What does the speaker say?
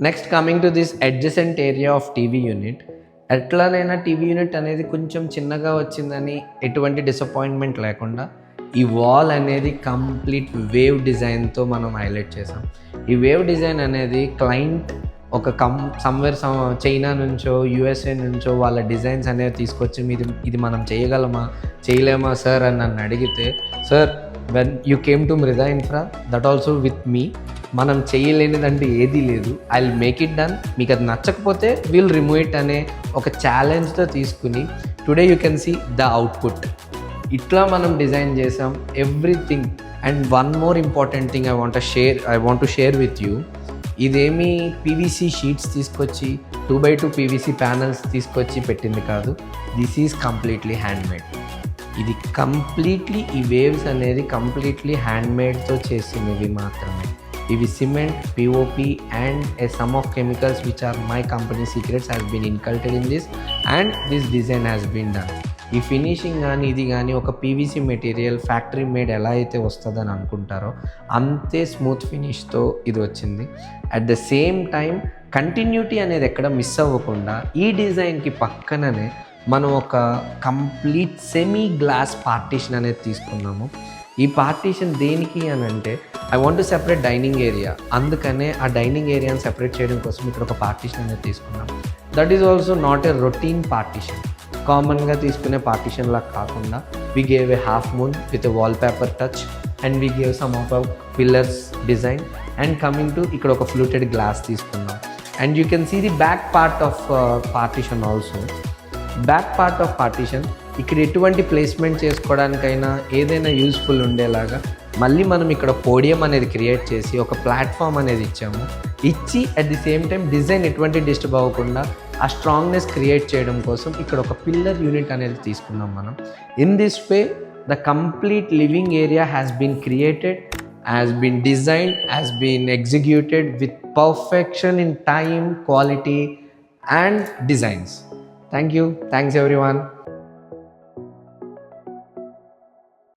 Next coming to this adjacent area of TV unit. ఎట్లానైనా TV unit అనేది కొంచెం చిన్నగా వచ్చిందని ఎటువంటి డిసప్పాయింట్మెంట్ లేకుండా ఈ వాల్ అనేది కంప్లీట్ వేవ్ డిజైన్తో మనం హైలైట్ చేసాం. ఈ వేవ్ డిజైన్ అనేది క్లయింట్ ఒక సమ్వేర్ చైనా నుంచో యూఎస్ఏ నుంచో వాళ్ళ డిజైన్స్ అనేవి తీసుకొచ్చి ఇది మనం చేయగలమా చేయలేమా సార్ అని నన్ను అడిగితే, sir when you came to Mruda infra that also with me, మనం చేయలేనిదంటే ఏదీ లేదు, I will make it done, మీకు అది నచ్చకపోతే విల్ రిమూవ్ ఇట్ అనే ఒక ఛాలెంజ్తో తీసుకుని today you can see the output. ఇట్లా మనం డిజైన్ చేసాం everything. And one more important thing I want to share with you. ఇదేమీ పీవీసీ షీట్స్ తీసుకొచ్చి 2x2 పీవీసీ ప్యానల్స్ తీసుకొచ్చి పెట్టింది కాదు. This is completely handmade. ఇది కంప్లీట్లీ ఈ వేవ్స్ అనేది కంప్లీట్లీ హ్యాండ్మేడ్తో చేసినవి మాత్రమే. ఇవి cement, POP and a sum of chemicals which are my company secrets has been inculcated in this and this design has been done. ఈ ఫినిషింగ్ కానీ ఇది కానీ ఒక పీవీసీ మెటీరియల్ ఫ్యాక్టరీ మేడ్ ఎలా అయితే వస్తుందని అనుకుంటారో అంతే స్మూత్ ఫినిష్తో ఇది వచ్చింది. At the same time continuity అనేది ఎక్కడ మిస్ అవ్వకుండా ఈ డిజైన్కి పక్కననే మనం ఒక కంప్లీట్ సెమీ గ్లాస్ పార్టీషన్ అనేది తీసుకున్నాము. ఈ పార్టీషన్ దేనికి అని అంటే I want to separate dining area, అందుకనే ఆ డైనింగ్ ఏరియాని సెపరేట్ చేయడం కోసం ఇక్కడ ఒక పార్టీషన్ అనేది తీసుకున్నాం. That is also not a routine partition. కామన్గా తీసుకునే పార్టీషన్ లాగా కాకుండా we gave a half moon with a wall paper touch and we gave some of pillars design and coming to ఇక్కడ ఒక ఫ్లూటెడ్ గ్లాస్ తీసుకున్నాం. And you can see the back part of partition also. Back part of partition ఇక్కడ ఎటువంటి placement చేసుకోవడానికైనా ఏదైనా useful ఉండేలాగా మళ్ళీ మనం ఇక్కడ పోడియం అనేది క్రియేట్ చేసి ఒక ప్లాట్ఫామ్ అనేది ఇచ్చాము. ఇచ్చి at the same time design ఎటువంటి డిస్టర్బ్ అవ్వకుండా ఆ స్ట్రాంగ్నెస్ క్రియేట్ చేయడం కోసం ఇక్కడ ఒక పిల్లర్ యూనిట్ అనేది తీసుకున్నాం మనం. In this way the complete living area has been created, has been designed, has been executed with perfection in time, quality and designs. Thank you. Thanks everyone.